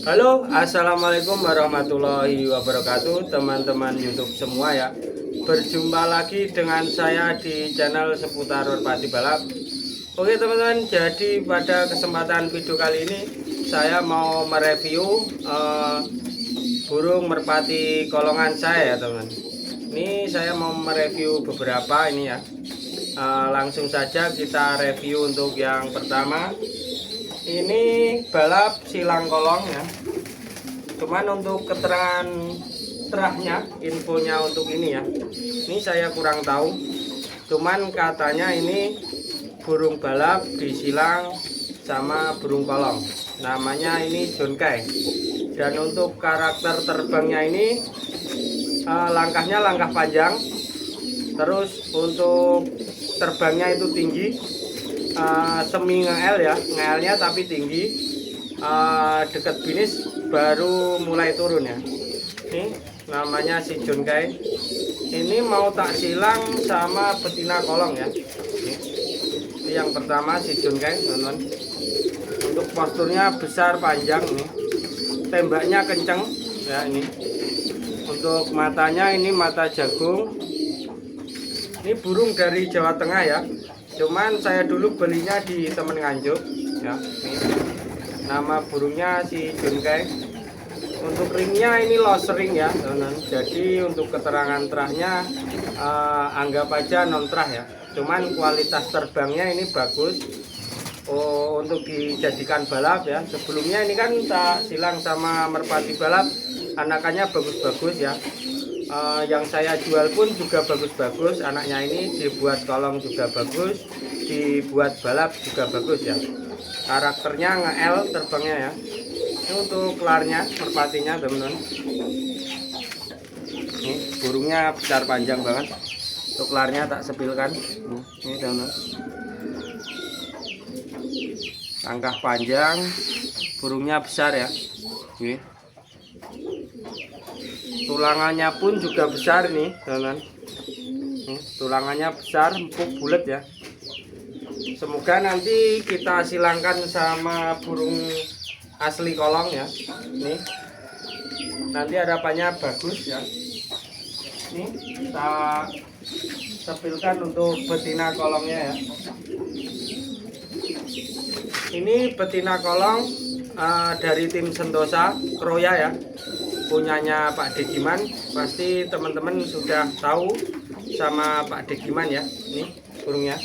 Halo, assalamualaikum warahmatullahi wabarakatuh, teman-teman YouTube semua ya. Berjumpa lagi dengan saya di channel seputar merpati balap. Oke teman-teman, jadi pada kesempatan video kali ini saya mau mereview burung merpati kolongan saya ya teman. Ini saya mau mereview beberapa ini ya. Langsung saja kita review untuk yang pertama. Ini balap silang kolong ya. Cuman untuk keterangan terahnya, infonya untuk ini ya, ini saya kurang tahu. Cuman katanya ini burung balap disilang sama burung kolong. Namanya ini Jonkai. Dan untuk karakter terbangnya ini langkahnya langkah panjang. Terus untuk terbangnya itu tinggi. Semi ngel ya, ngelnya tapi tinggi, dekat finish baru mulai turun ya. Ini namanya si Jonkai. Ini mau tak silang sama betina kolong ya. Ini yang pertama si Jonkai teman-teman. Untuk posturnya besar panjang nih, tembaknya kenceng ya ini. Untuk matanya ini mata jagung. Ini burung dari Jawa Tengah ya. Cuman saya dulu belinya di temen Nganjuk ya. Ini nama burungnya si Jonkai. Untuk ringnya ini loss ring ya teman-teman. Jadi untuk keterangan terahnya anggap aja non terah ya. Cuman kualitas terbangnya ini bagus. Untuk dijadikan balap ya. Sebelumnya ini kan tak silang sama merpati balap, anakannya bagus-bagus ya. Yang saya jual pun juga bagus-bagus, anaknya ini dibuat kolong juga bagus, dibuat balap juga bagus ya. Karakternya nge-L terbangnya ya. Ini untuk kelarnya, merpatinya teman-teman. Ini burungnya besar panjang banget. Untuk kelarnya tak sepilkan. Ini teman-teman. Langkah panjang, burungnya besar ya. Ini. Tulangannya pun juga besar nih teman-teman. Tulangannya besar, empuk, bulat ya. Semoga nanti kita silangkan sama burung asli kolong ya. Nih nanti harapannya bagus ya. Ini kita sepilkan untuk betina kolongnya ya. Ini betina kolong dari tim Sentosa Kroya ya, punyanya Pak Degiman. Pasti teman-teman sudah tahu sama Pak Degiman ya. Ini burungnya.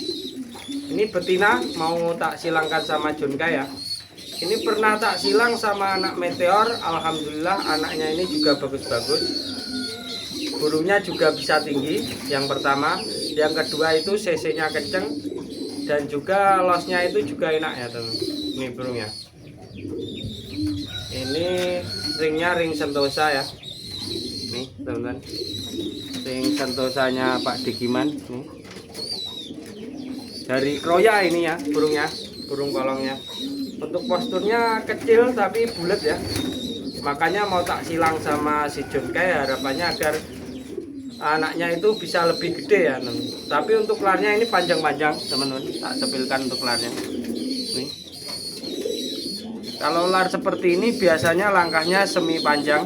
Ini betina mau tak silangkan sama Jonkai ya. Ini pernah tak silang sama anak meteor. Alhamdulillah anaknya ini juga bagus-bagus. Burungnya juga bisa tinggi. Yang pertama, yang kedua itu cc-nya kenceng dan juga lossnya itu juga enak ya teman. Ini burungnya. Ini ringnya ring Sentosa ya. Nih teman-teman, ring Sentosanya Pak Degiman nih. Dari Kroya ini ya burungnya, burung kolongnya. Untuk posturnya kecil tapi bulat ya. Makanya mau tak silang sama si Jonkai, harapannya agar anaknya itu bisa lebih gede ya teman. Tapi untuk kelarnya ini panjang-panjang teman-teman. Tak sepilkan untuk kelarnya. Nih. Kalau lar seperti ini biasanya langkahnya semi panjang,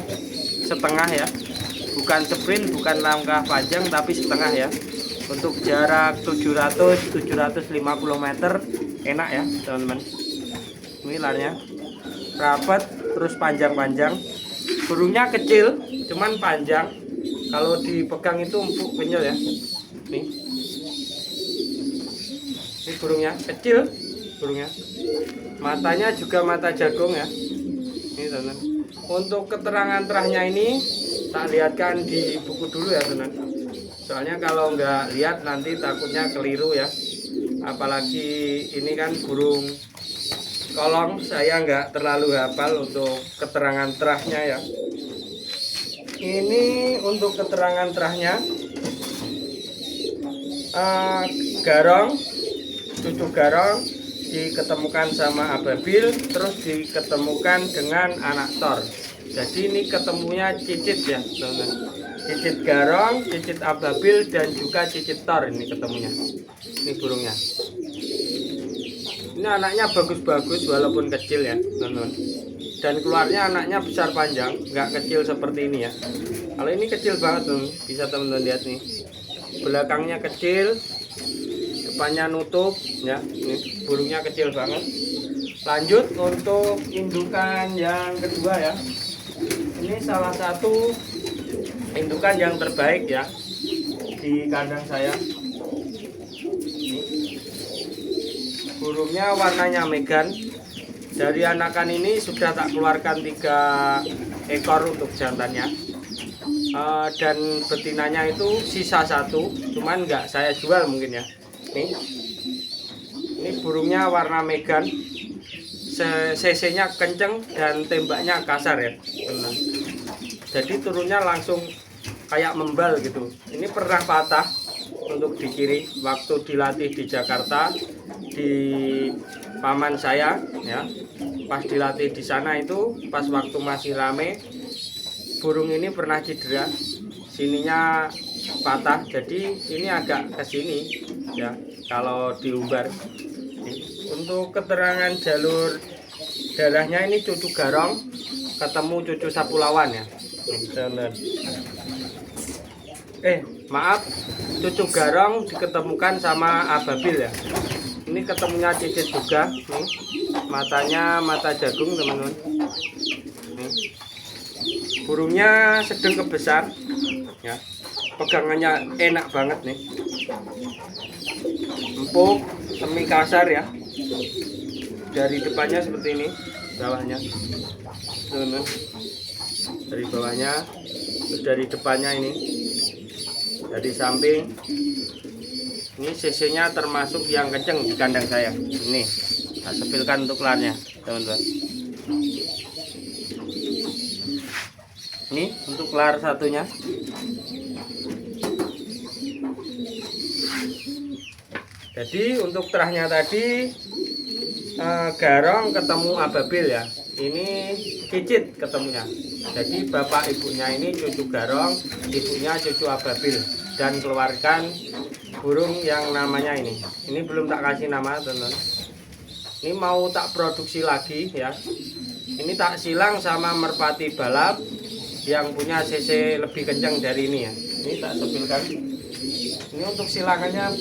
setengah ya. Bukan sprint, bukan langkah panjang tapi setengah ya. Untuk jarak 700-750 meter enak ya teman-teman. Ini larnya rapat terus panjang-panjang. Burungnya kecil cuman panjang. Kalau dipegang itu empuk kenyal ya. Nih. Ini burungnya kecil, burungnya. Matanya juga mata jagung ya. Ini teman-teman. Untuk keterangan terahnya ini tak lihatkan di buku dulu ya teman-teman. Soalnya kalau nggak lihat nanti takutnya keliru ya. Apalagi ini kan burung kolong, saya nggak terlalu hafal untuk keterangan terahnya ya. Ini untuk keterangan terahnya garong, cucu garong diketemukan sama ababil, terus diketemukan dengan anak tor. Jadi ini ketemunya cicit ya teman-teman. Cicit garong, cicit ababil dan juga cicit tor ini ketemunya. Ini burungnya. Ini anaknya bagus-bagus walaupun kecil ya teman-teman. dan keluarnya anaknya besar panjang, nggak kecil seperti ini ya. Kalau ini kecil banget tuh, bisa teman-teman lihat nih, belakangnya kecil, depannya nutup ya. Ini burungnya kecil banget. Lanjut untuk indukan yang kedua ya, ini salah satu indukan yang terbaik ya di kandang saya. Ini burungnya warnanya megan. Dari anakan ini sudah tak keluarkan 3 ekor untuk jantannya, dan betinanya itu sisa 1, cuman nggak saya jual mungkin ya. Ini burungnya warna megan, cc-nya kenceng dan tembaknya kasar ya. Jadi turunnya langsung kayak membal gitu. Ini pernah patah untuk di kiri waktu dilatih di Jakarta di paman saya ya. Pas dilatih di sana itu pas waktu masih rame, burung ini pernah cedera, sininya patah, jadi ini agak ke sini ya kalau diumbar. Untuk keterangan jalur darahnya, ini cucu garong ketemu cucu sapulawan ya. Maaf, cucu garong diketemukan sama ababil ya. Ini ketemunya cicit juga nih. Matanya mata jagung teman-teman. Burungnya sedang kebesar ya. Pegangannya enak banget nih. Empuk, semi kasar ya. Dari depannya seperti ini, bawahnya. Teman-teman. Dari bawahnya, terus dari depannya ini. Dari samping. Ini cc-nya termasuk yang kenceng di kandang saya. Ini tak sepilkan untuk larnya, teman-teman. Ini untuk lar satunya. Jadi untuk terahnya tadi garong ketemu ababil ya. Ini cicit ketemunya. Jadi bapak ibunya ini cucu garong, ibunya cucu ababil, dan keluarkan burung yang namanya ini. Ini belum tak kasih nama, teman-teman. Ini mau tak produksi lagi ya. Ini tak silang sama merpati balap yang punya cc lebih kencang dari ini ya. Ini tak sepilkan. Ini untuk silangannya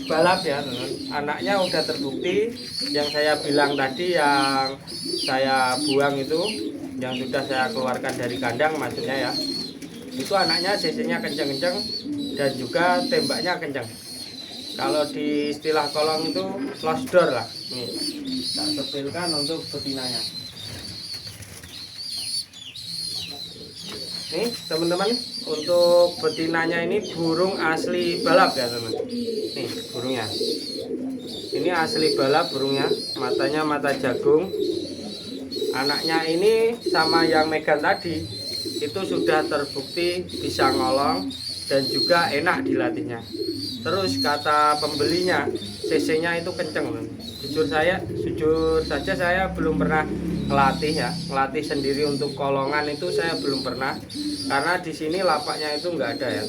balap ya, teman-teman. Anaknya udah terbukti yang saya bilang tadi, yang saya buang itu, yang sudah saya keluarkan dari kandang maksudnya ya. Itu anaknya cc-nya kencang-kencang dan juga tembaknya kencang. Kalau di istilah kolong itu close door lah. Nih, tak sepilkan untuk betinanya. Nih teman-teman, untuk betinanya ini burung asli balap ya teman. Nih burungnya. Ini asli balap burungnya, matanya mata jagung. Anaknya ini sama yang megan tadi itu sudah terbukti bisa ngolong dan juga enak dilatihnya. Terus kata pembelinya, cc-nya itu kenceng. Jujur saja saya belum pernah ngelatih ya, ngelatih sendiri untuk kolongan itu saya belum pernah, karena di sini lapaknya itu nggak ada ya.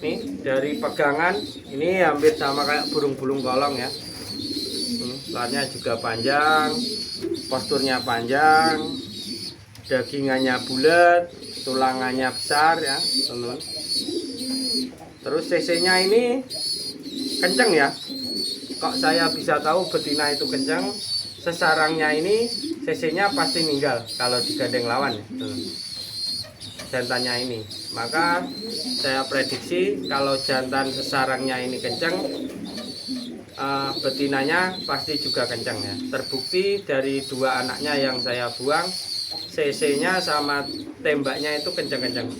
Nih dari pegangan ini hampir sama kayak burung-burung kolong ya. Larnya juga panjang, posturnya panjang, dagingannya bulat, tulangannya besar ya teman-teman. Terus cc-nya ini kenceng ya. Kok saya bisa tahu betina itu kenceng? Sesarangnya ini cc-nya pasti meninggal kalau digandeng lawan ya. Jantannya ini. Maka saya prediksi kalau jantan sesarangnya ini kenceng, betinanya pasti juga kenceng ya. Terbukti dari 2 anaknya yang saya buang, cc-nya sama tembaknya itu kenceng-kenceng.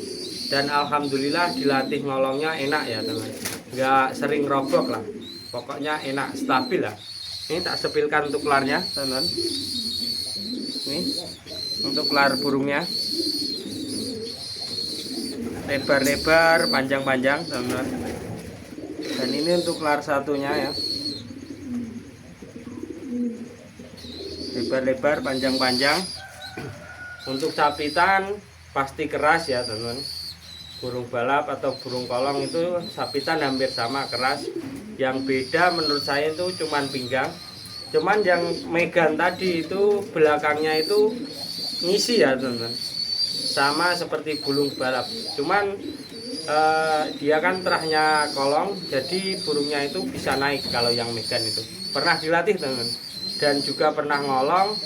Dan alhamdulillah dilatih ngolongnya enak ya teman, nggak sering robok lah, pokoknya enak, stabil lah. Ini tak sepilkan untuk larnya teman. Ini untuk lar burungnya, lebar-lebar, panjang-panjang teman. Dan ini untuk lar satunya ya, lebar-lebar, panjang-panjang. Untuk sapitan pasti keras ya teman. Burung balap atau burung kolong itu sapitan hampir sama keras. Yang beda menurut saya itu cuman pinggang. Cuman yang Megan tadi itu belakangnya itu ngisi ya teman-teman, sama seperti bulung balap. Cuman dia kan terahnya kolong, jadi burungnya itu bisa naik. Kalau yang Megan itu pernah dilatih teman-teman, dan juga pernah ngolong,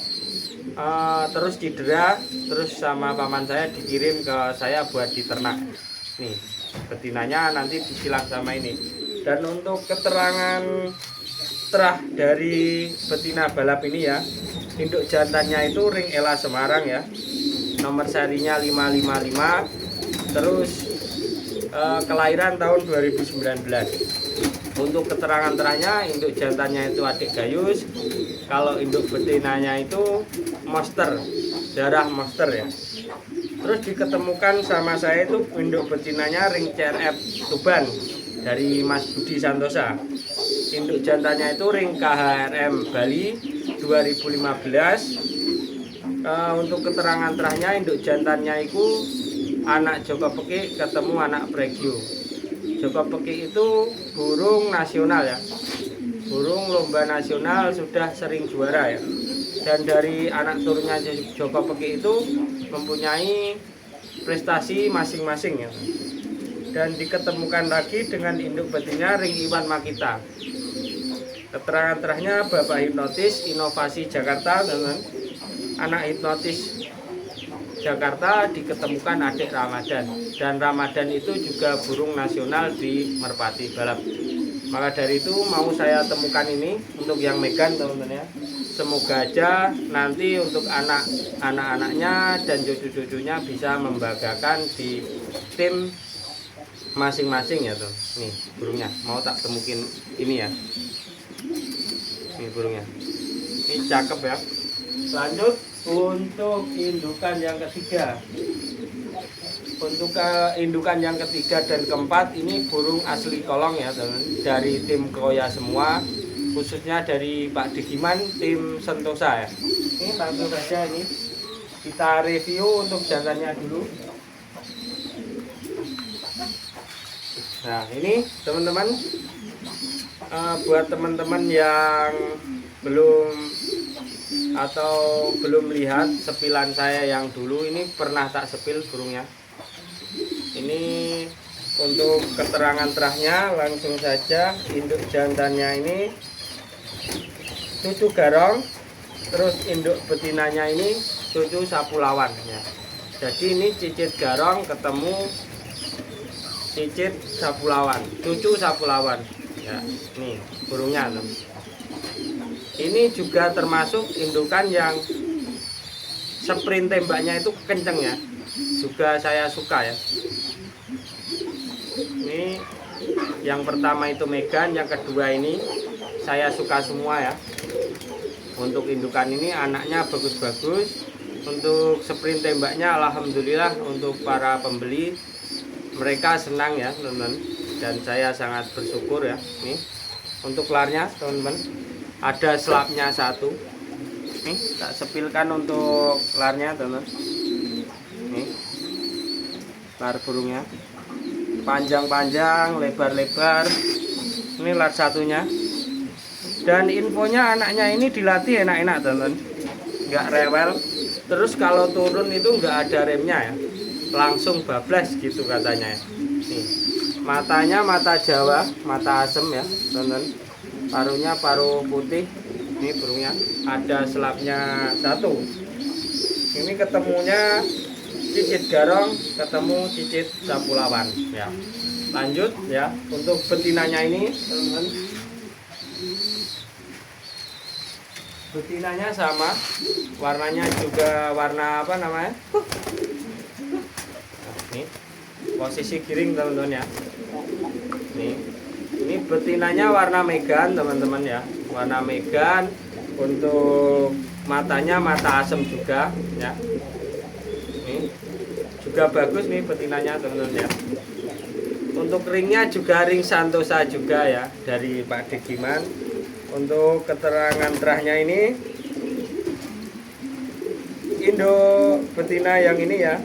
terus cedera, terus sama paman saya dikirim ke saya buat diternak. Nih betinanya nanti disilang sama ini. Dan untuk keterangan terah dari betina balap ini ya, induk jantannya itu ring Ela Semarang ya, nomor serinya 555, terus kelahiran tahun 2019. Untuk keterangan terahnya, induk jantannya itu adik gayus, kalau induk betinanya itu monster, darah monster ya. Terus diketemukan sama saya itu induk betinanya ring CRF Tuban dari Mas Budi Santosa. Induk jantannya itu ring KHRM Bali 2015. Untuk keterangan terahnya, induk jantannya itu anak Joko Peki ketemu anak Pregio. Joko Peki itu burung nasional ya, burung lomba nasional, sudah sering juara ya. Dan dari anak turunnya Joko Peki itu mempunyai prestasi masing-masing ya. Dan diketemukan lagi dengan induk betina ring Iwan Makita. Keterangan terahnya Bapak Hipnotis Inovasi Jakarta, teman. Anak hipnotis Jakarta diketemukan adik Ramadan, dan Ramadan itu juga burung nasional di Merpati Balap. Maka dari itu mau saya temukan ini untuk yang Megan teman-teman ya. Semoga aja nanti untuk anak-anaknya dan cucu-cucunya bisa membanggakan di tim masing-masing ya tuh. Nih burungnya mau tak temukin ini ya. Ini burungnya. Ini cakep ya. Lanjut untuk indukan yang ketiga. Untuk indukan yang ketiga dan keempat ini burung asli kolong ya teman, dari tim Koya semua, khususnya dari Pak Digiman tim Sentosa ya. Ini langsung saja ini kita review untuk jantannya dulu. Nah ini teman-teman, buat teman-teman yang belum lihat sepilan saya yang dulu, ini pernah tak sepil burungnya. Ini untuk keterangan terahnya langsung saja. Induk jantannya ini cucu garong, terus induk betinanya ini cucu sapulawan ya. Jadi ini cicit garong ketemu cicit sapulawan, cucu sapulawan ya. Nih burungnya teman. Ini juga termasuk indukan yang sprint tembaknya itu kenceng ya, juga saya suka ya. Ini yang pertama itu Megan, yang kedua ini saya suka semua ya. Untuk indukan ini anaknya bagus-bagus. Untuk sprint tembaknya alhamdulillah untuk para pembeli mereka senang ya teman-teman, dan saya sangat bersyukur ya. Nih untuk larnya teman-teman, ada selapnya satu. Nih tak sepilkan untuk larnya teman-teman. Nih lar burungnya panjang-panjang, lebar-lebar. Ini lar satunya. Dan infonya anaknya ini dilatih enak-enak teman-teman, nggak rewel. Terus kalau turun itu nggak ada remnya ya, langsung bablas gitu katanya ya. Nih matanya mata Jawa, mata asem ya teman-teman. Paruhnya paruh putih. Ini burungnya ada selapnya satu. Ini ketemunya cicit garong ketemu cicit sapulawan ya. Lanjut ya untuk betinanya ini teman-teman. Betinanya sama, warnanya juga warna apa namanya? Nih posisi giring teman-teman ya. Ini betinanya warna Megan teman-teman ya, warna Megan. Untuk matanya mata asem juga ya. Ini juga bagus nih betinanya teman-teman ya. Untuk ringnya juga ring Santosa juga ya, dari Pak Digiman. Untuk keterangan terahnya ini induk betina yang ini ya,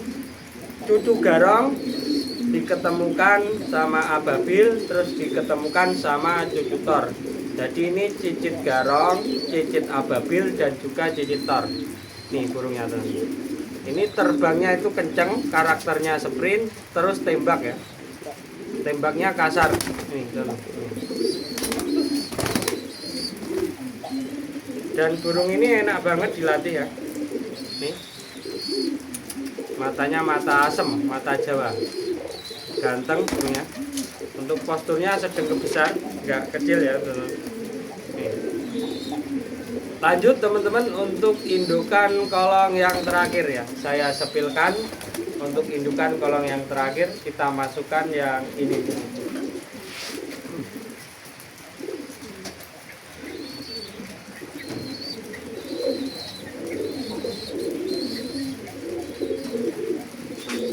cucu garong diketemukan sama ababil, terus diketemukan sama cucu tor. Jadi ini cicit garong, cicit ababil, dan juga cicit tor. Nih burungnya tuh. Ini terbangnya itu kenceng, karakternya sprint, terus tembak ya. Tembaknya kasar. Nih, tuh. Dan burung ini enak banget dilatih ya. Nih. Matanya mata asem, mata Jawa. Ganteng burungnya. Untuk posturnya sedang ke besar, nggak kecil ya teman. Lanjut teman-teman, untuk indukan kolong yang terakhir ya, saya sepilkan. Untuk indukan kolong yang terakhir kita masukkan yang ini.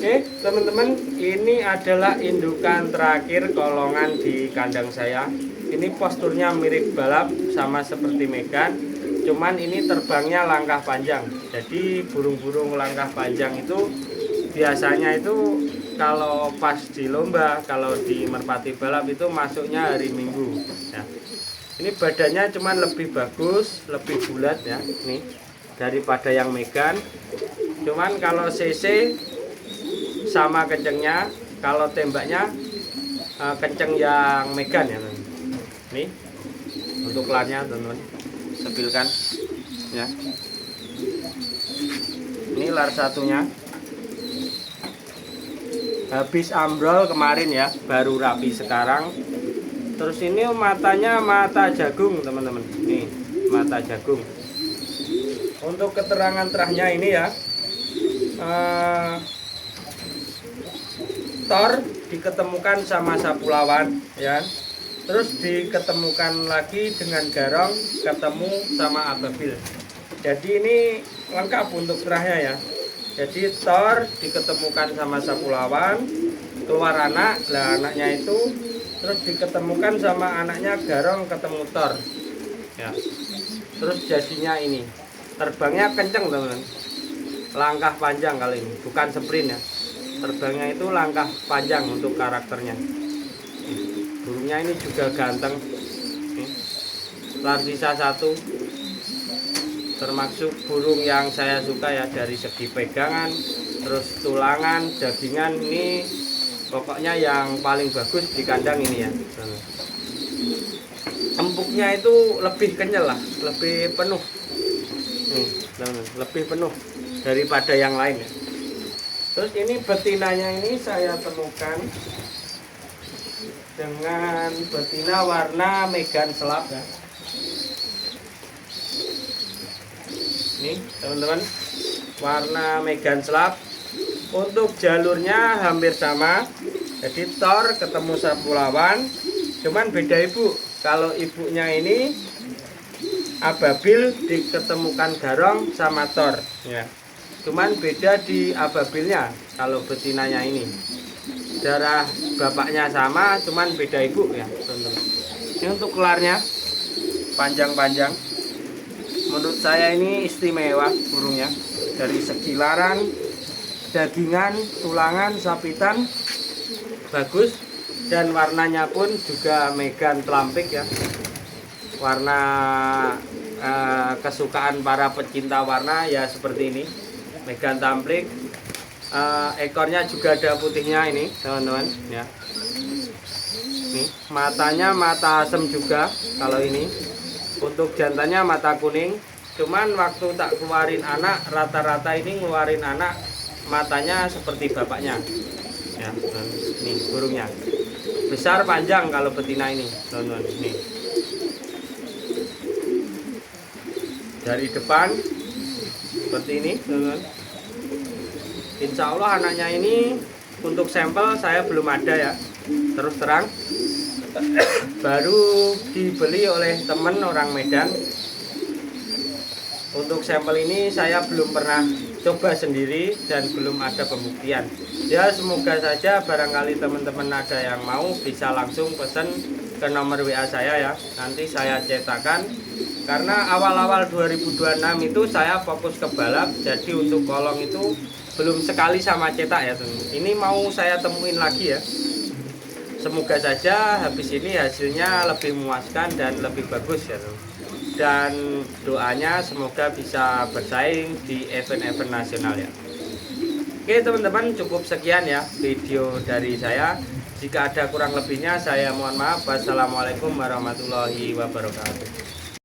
Oke teman-teman, ini adalah indukan terakhir kolongan di kandang saya. Ini posturnya mirip balap, sama seperti Megan, cuman ini terbangnya langkah panjang. Jadi burung-burung langkah panjang itu biasanya itu kalau pas di lomba, kalau di merpati balap itu masuknya hari Minggu ya. Ini badannya cuman lebih bagus, lebih bulat ya, nih daripada yang Megan. Cuman kalau CC sama kencengnya, kalau tembaknya kenceng yang Megan ya. Nih untuk larnya teman-teman, sepilkan ya. Ini lar satunya habis ambrol kemarin ya, baru rapi sekarang. Terus ini matanya mata jagung teman-teman, nih mata jagung. Untuk keterangan terahnya ini ya, tor diketemukan sama sapu lawan ya, terus diketemukan lagi dengan garong, ketemu sama ababil. Jadi ini lengkap untuk terahnya ya. Jadi tor diketemukan sama sapu lawan, keluar anak, lah anaknya itu terus diketemukan sama anaknya garong, ketemu tor ya. Terus jadinya ini terbangnya kenceng teman-teman, langkah panjang kali ini, bukan sprint ya. Terbangnya itu langkah panjang untuk karakternya. Burungnya ini juga ganteng. Lar sisa satu, termasuk burung yang saya suka ya, dari segi pegangan, terus tulangan, dagingan, ini pokoknya yang paling bagus di kandang ini ya. Empuknya itu lebih kenyal lah, lebih penuh. Nih, lebih penuh daripada yang lain ya. Terus ini betinanya ini saya temukan dengan betina warna Megan selap ya. Nih teman-teman, warna Megan selap. Untuk jalurnya hampir sama. Jadi tor ketemu sapu lawan, cuman beda ibu. Kalau ibunya ini ababil, diketemukan garong sama tor ya. Cuman beda di ababilnya. Kalau betinanya ini darah bapaknya sama, cuman beda ibu ya teman-teman. Ini untuk kelarnya panjang-panjang. Menurut saya ini istimewa burungnya, dari segi laran, dagingan, tulangan, sapitan bagus, dan warnanya pun juga Megan telampik ya. Warna kesukaan para pecinta warna ya seperti ini, Megan tamplik. Ekornya juga ada putihnya ini teman-teman ya. Nih matanya mata asem juga kalau ini. Untuk jantannya mata kuning. Cuman waktu tak keluarin anak, rata-rata ini ngeluarin anak matanya seperti bapaknya ya. Nih burungnya besar panjang kalau betina ini teman-teman. Nih dari depan seperti ini teman-teman. Insya Allah anaknya ini untuk sampel saya belum ada ya, terus terang. Baru dibeli oleh temen orang Medan. Untuk sampel ini saya belum pernah coba sendiri dan belum ada pembuktian ya. Semoga saja barangkali teman-teman ada yang mau bisa langsung pesan ke nomor WA saya ya, nanti saya cetakan. Karena awal-awal 2026 itu saya fokus ke balap, jadi untuk kolong itu belum sekali sama cetak ya teman. Ini mau saya temuin lagi ya, Semoga saja habis ini hasilnya lebih memuaskan dan lebih bagus ya teman. Dan doanya semoga bisa bersaing di event-event nasional ya. Oke teman-teman, cukup sekian ya video dari saya. Jika ada kurang lebihnya saya mohon maaf. Wassalamualaikum warahmatullahi wabarakatuh.